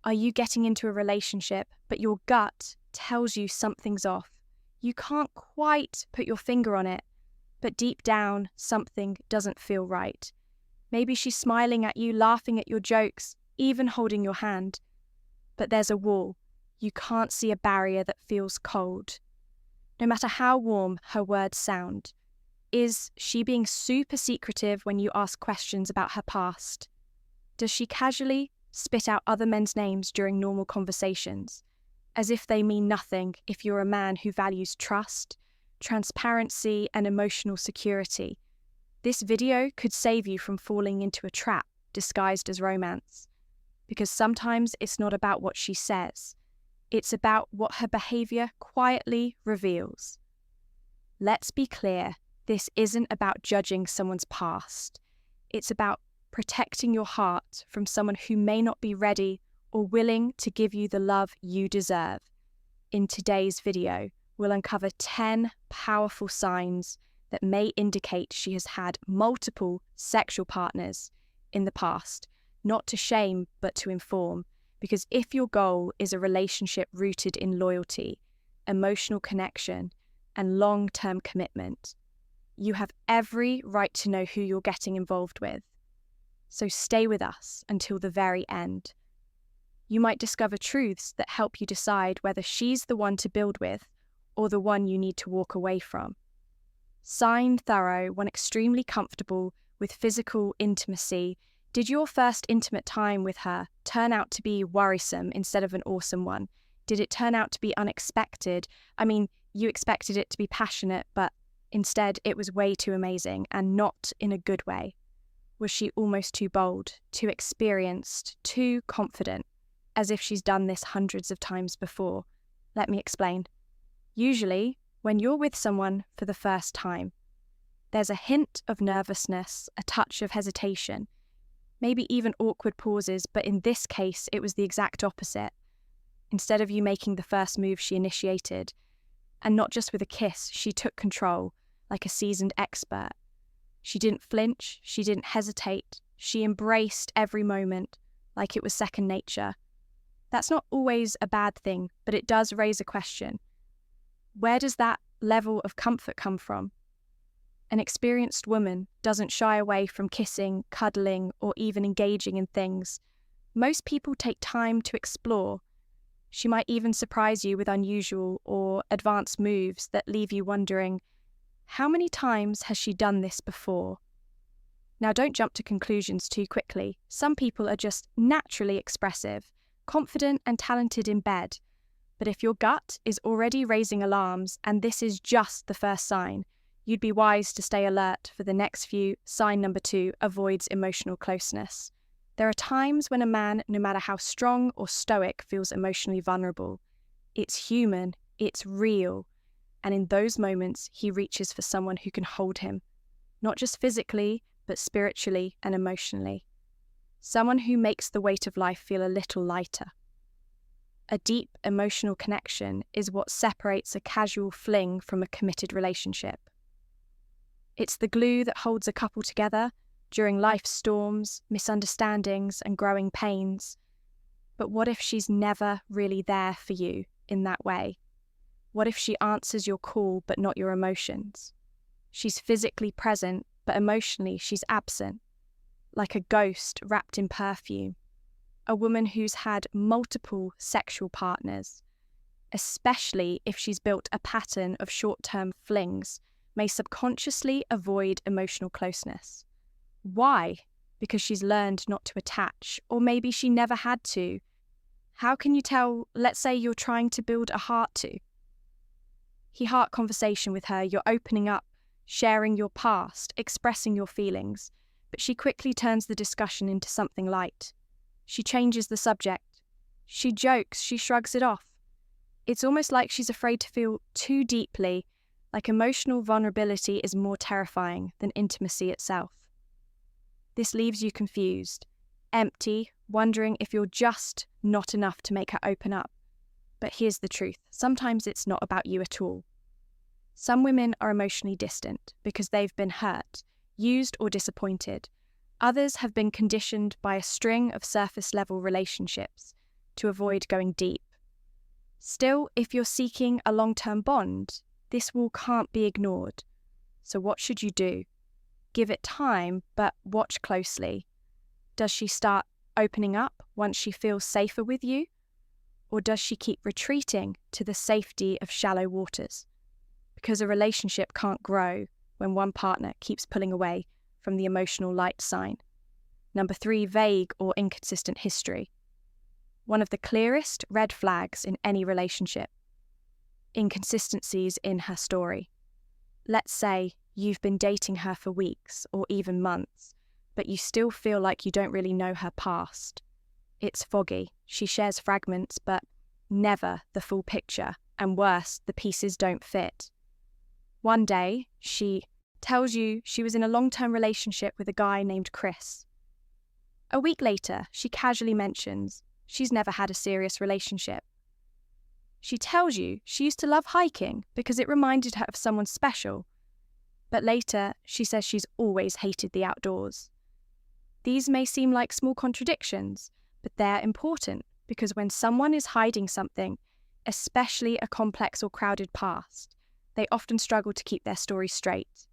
Are you getting into a relationship, but your gut tells you something's off? You can't quite put your finger on it, but deep down, something doesn't feel right. Maybe she's smiling at you, laughing at your jokes, even holding your hand. But there's a wall. You can't see a barrier that feels cold. No matter how warm her words sound. Is she being super secretive when you ask questions about her past? Does she casually spit out other men's names during normal conversations, as if they mean nothing if you're a man who values trust, transparency, and emotional security? This video could save you from falling into a trap disguised as romance, because sometimes it's not about what she says, it's about what her behavior quietly reveals. Let's be clear, this isn't about judging someone's past. It's about protecting your heart from someone who may not be ready or willing to give you the love you deserve. In today's video, we'll uncover 10 powerful signs that may indicate she has had multiple sexual partners in the past, not to shame, but to inform. Because if your goal is a relationship rooted in loyalty, emotional connection, and long-term commitment, you have every right to know who you're getting involved with. So stay with us until the very end. You might discover truths that help you decide whether she's the one to build with or the one you need to walk away from. Sign thorough when extremely comfortable with physical intimacy. Did your first intimate time with her turn out to be worrisome instead of an awesome one? Did it turn out to be unexpected? I mean, you expected it to be passionate, but instead it was way too amazing, and not in a good way. Was she almost too bold, too experienced, too confident, as if she's done this hundreds of times before? Let me explain. Usually, when you're with someone for the first time, there's a hint of nervousness, a touch of hesitation, maybe even awkward pauses, but in this case, it was the exact opposite. Instead of you making the first move, she initiated. And not just with a kiss, she took control, like a seasoned expert. She didn't flinch, she didn't hesitate, she embraced every moment, like it was second nature. That's not always a bad thing, but it does raise a question. Where does that level of comfort come from? An experienced woman doesn't shy away from kissing, cuddling, or even engaging in things. Most people take time to explore. She might even surprise you with unusual or advanced moves that leave you wondering, how many times has she done this before? Now, don't jump to conclusions too quickly. Some people are just naturally expressive, confident and talented in bed. But if your gut is already raising alarms and this is just the first sign, you'd be wise to stay alert for the next few. Sign number 2, avoids emotional closeness. There are times when a man, no matter how strong or stoic, feels emotionally vulnerable. It's human, it's real. And in those moments, he reaches for someone who can hold him, not just physically, but spiritually and emotionally. Someone who makes the weight of life feel a little lighter. A deep emotional connection is what separates a casual fling from a committed relationship. It's the glue that holds a couple together during life's storms, misunderstandings, and growing pains. But what if she's never really there for you in that way? What if she answers your call but not your emotions? She's physically present, but emotionally she's absent, like a ghost wrapped in perfume. A woman who's had multiple sexual partners, especially if she's built a pattern of short-term flings, may subconsciously avoid emotional closeness. Why? Because she's learned not to attach, or maybe she never had to. How can you tell, let's say you're trying to build a heart to? Heart conversation with her, you're opening up, sharing your past, expressing your feelings, but she quickly turns the discussion into something light. She changes the subject. She jokes, she shrugs it off. It's almost like she's afraid to feel too deeply, like emotional vulnerability is more terrifying than intimacy itself. This leaves you confused, empty, wondering if you're just not enough to make her open up. But here's the truth, sometimes it's not about you at all. Some women are emotionally distant because they've been hurt, used or disappointed. Others have been conditioned by a string of surface-level relationships, to avoid going deep. Still, if you're seeking a long-term bond, this wall can't be ignored. So what should you do? Give it time, but watch closely. Does she start opening up once she feels safer with you? Or does she keep retreating to the safety of shallow waters? Because a relationship can't grow when one partner keeps pulling away from the emotional light sign. Number 3, vague or inconsistent history. One of the clearest red flags in any relationship. Inconsistencies in her story. Let's say you've been dating her for weeks or even months, but you still feel like you don't really know her past. It's foggy. She shares fragments, but never the full picture, and worse, the pieces don't fit. One day, she tells you she was in a long-term relationship with a guy named Chris. A week later, she casually mentions she's never had a serious relationship. She tells you she used to love hiking because it reminded her of someone special, but later she says she's always hated the outdoors. These may seem like small contradictions, but they're important because when someone is hiding something, especially a complex or crowded past, they often struggle to keep their story straight.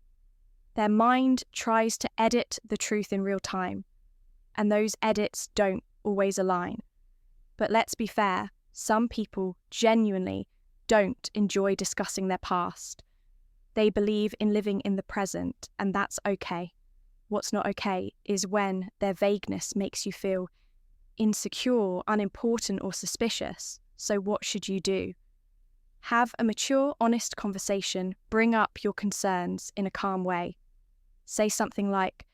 Their mind tries to edit the truth in real time, and those edits don't always align. But let's be fair, some people genuinely don't enjoy discussing their past. They believe in living in the present, and that's okay. What's not okay is when their vagueness makes you feel insecure, unimportant, or suspicious. So what should you do? Have a mature, honest conversation. Bring up your concerns in a calm way. Say something like,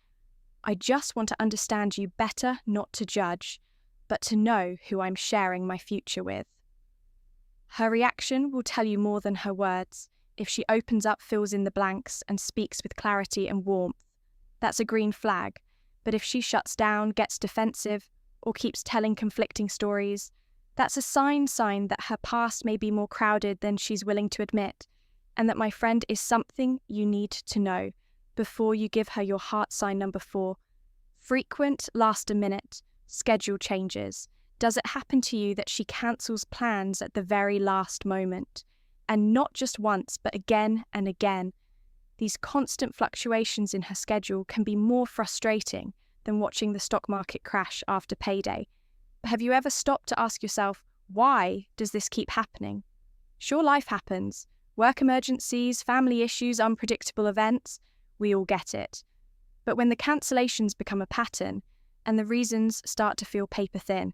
I just want to understand you better, not to judge, but to know who I'm sharing my future with. Her reaction will tell you more than her words. If she opens up, fills in the blanks, and speaks with clarity and warmth, that's a green flag. But if she shuts down, gets defensive, or keeps telling conflicting stories, that's a sign that her past may be more crowded than she's willing to admit, and that, my friend, is something you need to know before you give her your heart sign number 4. Frequent last-minute schedule changes. Does it happen to you that she cancels plans at the very last moment? And not just once, but again and again. These constant fluctuations in her schedule can be more frustrating than watching the stock market crash after payday. But have you ever stopped to ask yourself, why does this keep happening? Sure, life happens. Work emergencies, family issues, unpredictable events. We all get it. But when the cancellations become a pattern and the reasons start to feel paper thin,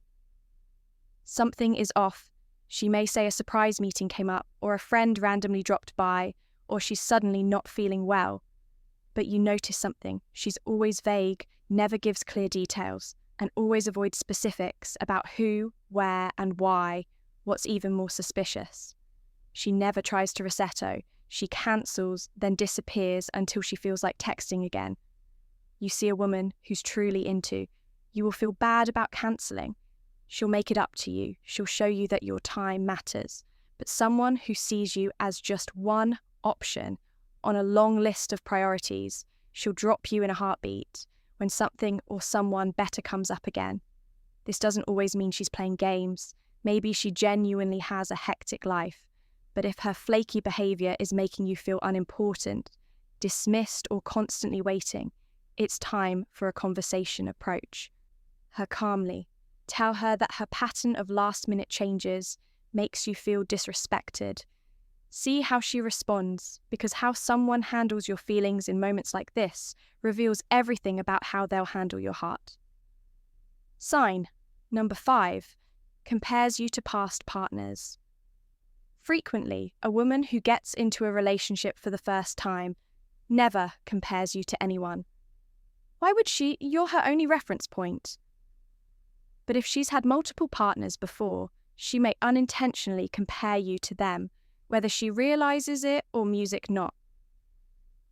something is off. She may say a surprise meeting came up, or a friend randomly dropped by, or she's suddenly not feeling well. But you notice something. She's always vague, never gives clear details, and always avoids specifics about who, where, and why. What's even more suspicious, she never tries to resetto. She cancels, then disappears until she feels like texting again. You see a woman who's truly into, you will feel bad about cancelling. She'll make it up to you. She'll show you that your time matters. But someone who sees you as just one option on a long list of priorities, she'll drop you in a heartbeat when something or someone better comes up again. This doesn't always mean she's playing games. Maybe she genuinely has a hectic life. But if her flaky behaviour is making you feel unimportant, dismissed, or constantly waiting, it's time for a conversation. Approach her calmly. Tell her that her pattern of last-minute changes makes you feel disrespected. See how she responds, because how someone handles your feelings in moments like this reveals everything about how they'll handle your heart. Sign number 5 compares you to past partners. Frequently, a woman who gets into a relationship for the first time never compares you to anyone. Why would she? You're her only reference point. But if she's had multiple partners before, she may unintentionally compare you to them, whether she realizes it or music not.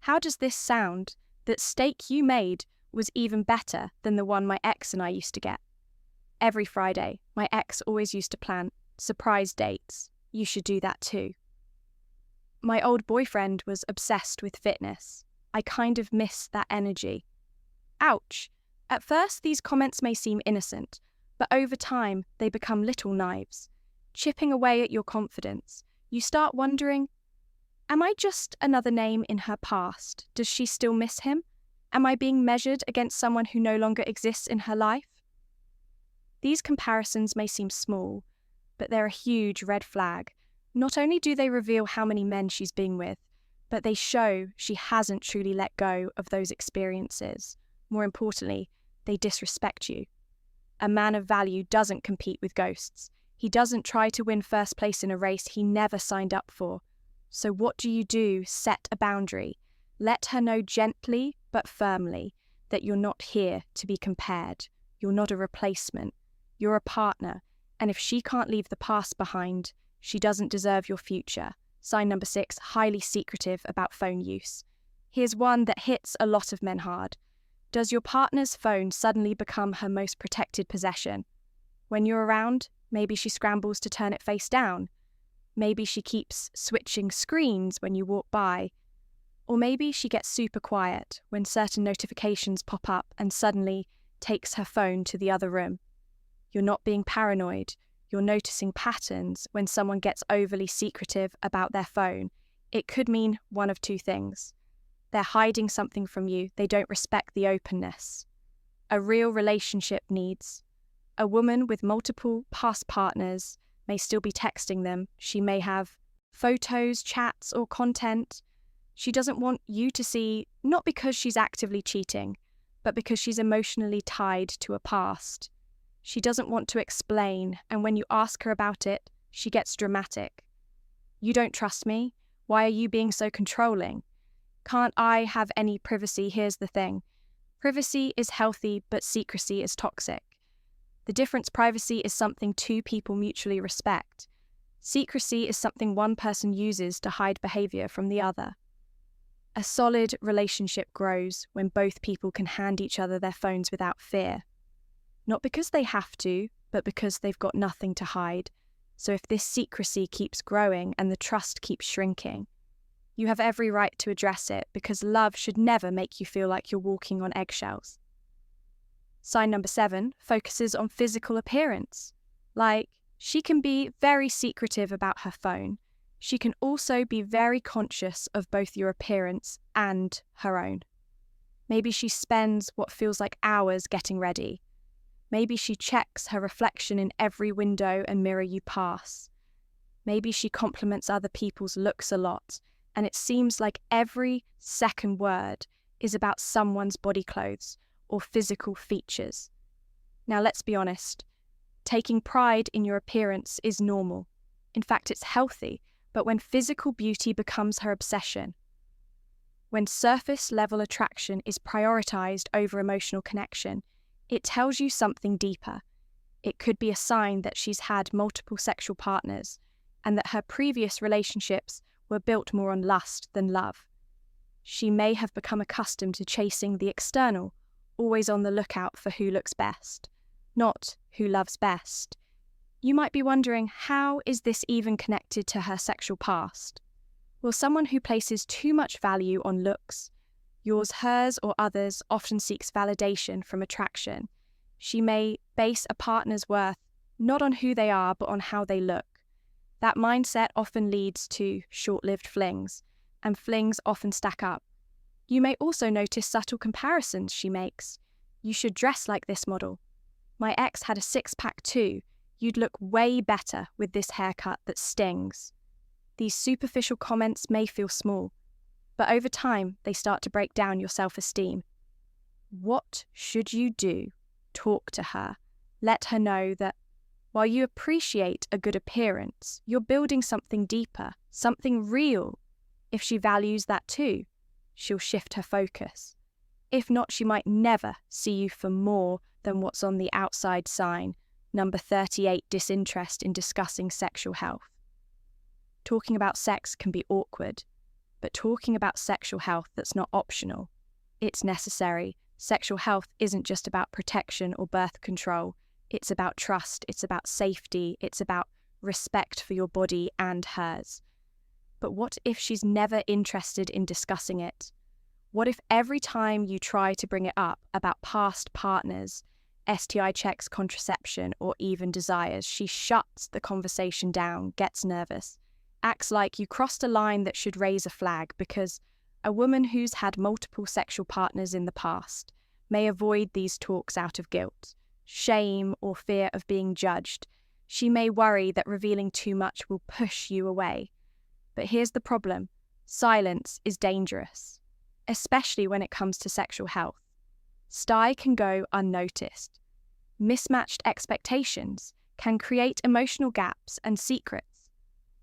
How does this sound? That steak you made was even better than the one my ex and I used to get. Every Friday, my ex always used to plan surprise dates. You should do that too. My old boyfriend was obsessed with fitness. I kind of miss that energy. Ouch. At first, these comments may seem innocent, But over time, they become little knives, chipping away at your confidence. You start wondering, am I just another name in her past? Does she still miss him? Am I being measured against someone who no longer exists in her life? These comparisons may seem small, but they're a huge red flag. Not only do they reveal how many men she's been with, but they show she hasn't truly let go of those experiences. More importantly, they disrespect you. A man of value doesn't compete with ghosts. He doesn't try to win first place in a race he never signed up for. So what do? Set a boundary. Let her know gently but firmly that you're not here to be compared. You're not a replacement. You're a partner. And if she can't leave the past behind, she doesn't deserve your future. Sign number 6, highly secretive about phone use. Here's one that hits a lot of men hard. Does your partner's phone suddenly become her most protected possession? When you're around, maybe she scrambles to turn it face down. Maybe she keeps switching screens when you walk by. Or maybe she gets super quiet when certain notifications pop up and suddenly takes her phone to the other room. You're not being paranoid. You're noticing patterns when someone gets overly secretive about their phone. It could mean one of two things. They're hiding something from you. They don't respect the openness. A real relationship needs. A woman with multiple past partners may still be texting them. She may have photos, chats, or content. She doesn't want you to see, not because she's actively cheating, but because she's emotionally tied to a past. She doesn't want to explain, and when you ask her about it, she gets dramatic. You don't trust me? Why are you being so controlling? Can't I have any privacy? Here's the thing. Privacy is healthy, but secrecy is toxic. The difference: privacy is something two people mutually respect. Secrecy is something one person uses to hide behavior from the other. A solid relationship grows when both people can hand each other their phones without fear. Not because they have to, but because they've got nothing to hide. So if this secrecy keeps growing and the trust keeps shrinking, you have every right to address it, because love should never make you feel like you're walking on eggshells. Sign number 7 focuses on physical appearance. Like, she can be very secretive about her phone. She can also be very conscious of both your appearance and her own. Maybe she spends what feels like hours getting ready. Maybe she checks her reflection in every window and mirror you pass. Maybe she compliments other people's looks a lot, and it seems like every second word is about someone's body clothes or physical features. Now let's be honest, taking pride in your appearance is normal. In fact, it's healthy, but when physical beauty becomes her obsession, when surface-level attraction is prioritized over emotional connection, it tells you something deeper. It could be a sign that she's had multiple sexual partners and that her previous relationships were built more on lust than love. She may have become accustomed to chasing the external, always on the lookout for who looks best, not who loves best. You might be wondering, how is this even connected to her sexual past? Well, someone who places too much value on looks, yours, hers, or others, often seeks validation from attraction. She may base a partner's worth not on who they are, but on how they look. That mindset often leads to short-lived flings, and flings often stack up. You may also notice subtle comparisons she makes. You should dress like this model. My ex had a six-pack too. You'd look way better with this haircut that stings. These superficial comments may feel small, but over time, they start to break down your self-esteem. What should you do? Talk to her. Let her know that while you appreciate a good appearance, you're building something deeper, something real. If she values that too, she'll shift her focus. If not, she might never see you for more than what's on the outside sign. Number 38, disinterest in discussing sexual health. Talking about sex can be awkward, but talking about sexual health, that's not optional. It's necessary. Sexual health isn't just about protection or birth control. It's about trust. It's about safety. It's about respect for your body and hers. But what if she's never interested in discussing it? What if every time you try to bring it up about past partners, STI checks, contraception, or even desires. She shuts the conversation down, gets nervous, acts like you crossed a line that should raise a flag, because a woman who's had multiple sexual partners in the past may avoid these talks out of guilt, shame, or fear of being judged. She may worry that revealing too much will push you away. But here's the problem: silence is dangerous, especially when it comes to sexual health. STI can go unnoticed. Mismatched expectations can create emotional gaps, and secrets,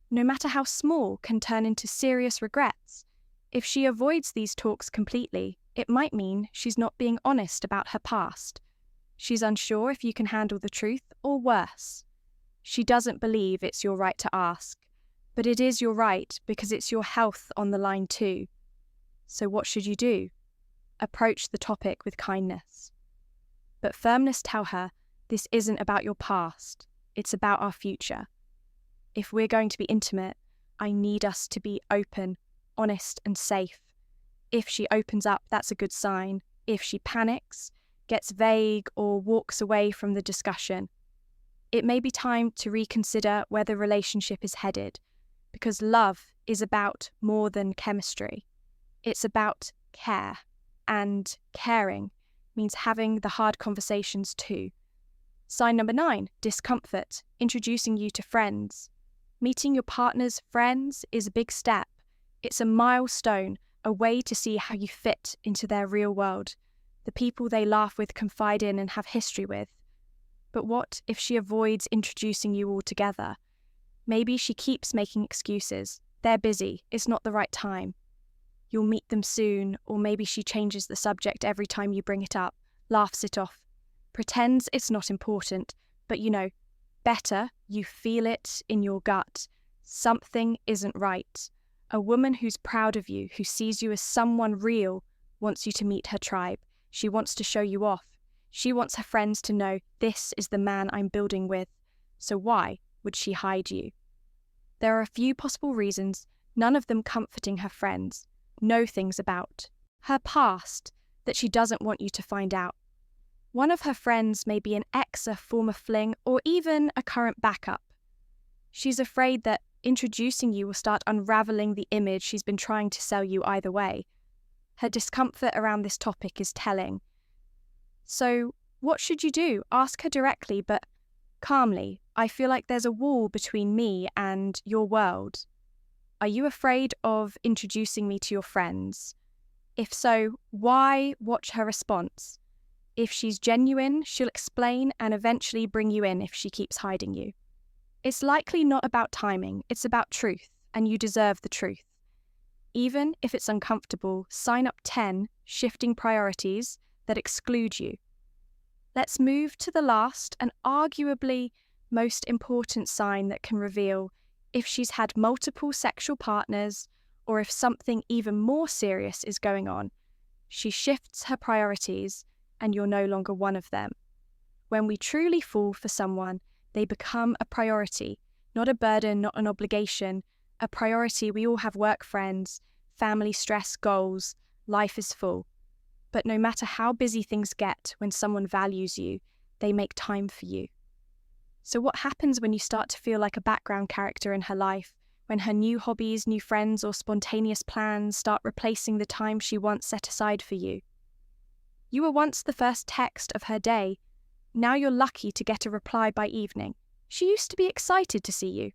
no matter how small, can turn into serious regrets. If she avoids these talks completely, it might mean she's not being honest about her past. She's unsure if you can handle the truth, or worse, she doesn't believe it's your right to ask. But it is your right, because it's your health on the line too. So what should you do? Approach the topic with kindness. But firmness, tell her, this isn't about your past, it's about our future. If we're going to be intimate, I need us to be open, honest, and safe. If she opens up, that's a good sign. If she panics, gets vague, or walks away from the discussion, it may be time to reconsider where the relationship is headed, because love is about more than chemistry. It's about care, and caring means having the hard conversations too. Sign number 9, discomfort, introducing you to friends. Meeting your partner's friends is a big step. It's a milestone, a way to see how you fit into their real world, the people they laugh with, confide in, and have history with. But what if she avoids introducing you altogether? Maybe she keeps making excuses. They're busy, it's not the right time. You'll meet them soon, or maybe she changes the subject every time you bring it up, laughs it off, pretends it's not important, but better you feel it in your gut. Something isn't right. A woman who's proud of you, who sees you as someone real, wants you to meet her tribe. She wants to show you off. She wants her friends to know, this is the man I'm building with. So why would she hide you? There are a few possible reasons, none of them comforting her friends. Know things about her past that she doesn't want you to find out. One of her friends may be an ex, a former fling, or even a current backup. She's afraid that introducing you will start unraveling the image she's been trying to sell you either way. Her discomfort around this topic is telling. So, what should you do? Ask her directly, but calmly. I feel like there's a wall between me and your world. Are you afraid of introducing me to your friends? If so, why? Watch her response. If she's genuine, she'll explain and eventually bring you in if she keeps hiding you. It's likely not about timing, it's about truth, and you deserve the truth. Even if it's uncomfortable, sign up 10 shifting priorities that exclude you. Let's move to the last and arguably most important sign that can reveal if she's had multiple sexual partners, or if something even more serious is going on. She shifts her priorities, and you're no longer one of them. When we truly fall for someone, they become a priority, not a burden, not an obligation. A priority. We all have work friends, family, stress, goals. Life is full. But no matter how busy things get, when someone values you, they make time for you. So what happens when you start to feel like a background character in her life, when her new hobbies, new friends, or spontaneous plans start replacing the time she once set aside for you? You were once the first text of her day. Now you're lucky to get a reply by evening. She used to be excited to see you.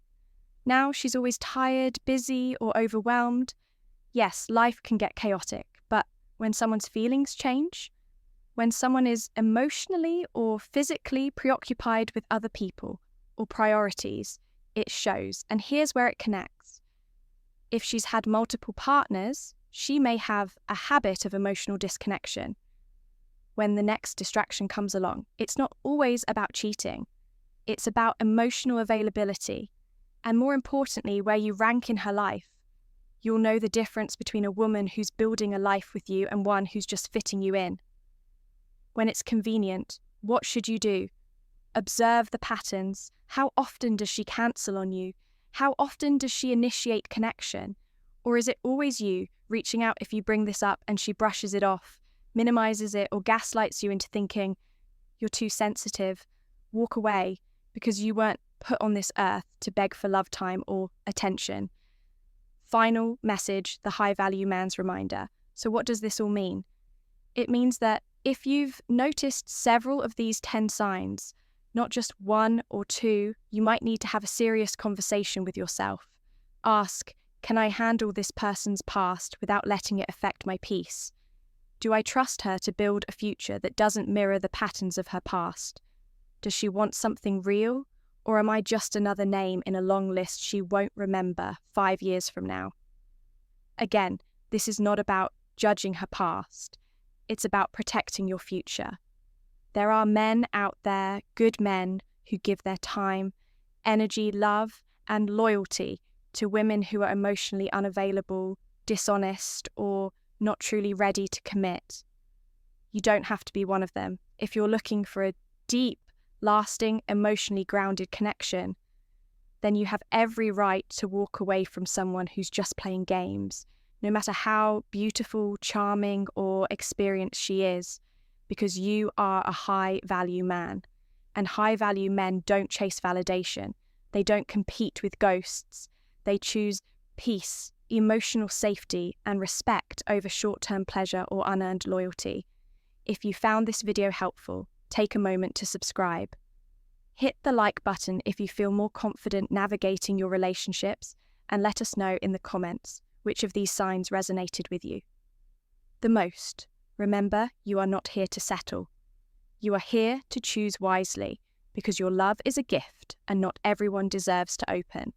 Now she's always tired, busy, or overwhelmed. Yes, life can get chaotic, but when someone's feelings change, when someone is emotionally or physically preoccupied with other people or priorities, it shows. And here's where it connects. If she's had multiple partners, she may have a habit of emotional disconnection. When the next distraction comes along, it's not always about cheating. It's about emotional availability. And more importantly, where you rank in her life. You'll know the difference between a woman who's building a life with you and one who's just fitting you in. When it's convenient, what should you do? Observe the patterns. How often does she cancel on you? How often does she initiate connection? Or is it always you reaching out if you bring this up and she brushes it off, minimizes it, or gaslights you into thinking, you're too sensitive, walk away, because you weren't put on this earth to beg for love time or attention. Final message, the high value man's reminder. So what does this all mean? It means that if you've noticed several of these 10 signs, not just one or two, you might need to have a serious conversation with yourself. Ask, can I handle this person's past without letting it affect my peace? Do I trust her to build a future that doesn't mirror the patterns of her past? Does she want something real, or am I just another name in a long list she won't remember 5 years from now? Again, this is not about judging her past. It's about protecting your future. There are men out there, good men, who give their time, energy, love, and loyalty to women who are emotionally unavailable, dishonest, or not truly ready to commit. You don't have to be one of them. If you're looking for a deep, lasting, emotionally grounded connection, then you have every right to walk away from someone who's just playing games, no matter how beautiful, charming, or experienced she is, because you are a high-value man. And high-value men don't chase validation. They don't compete with ghosts. They choose peace, emotional safety, and respect over short-term pleasure or unearned loyalty. If you found this video helpful, take a moment to subscribe. Hit the like button if you feel more confident navigating your relationships, and let us know in the comments which of these signs resonated with you the most. Remember, you are not here to settle. You are here to choose wisely, because your love is a gift and not everyone deserves to open.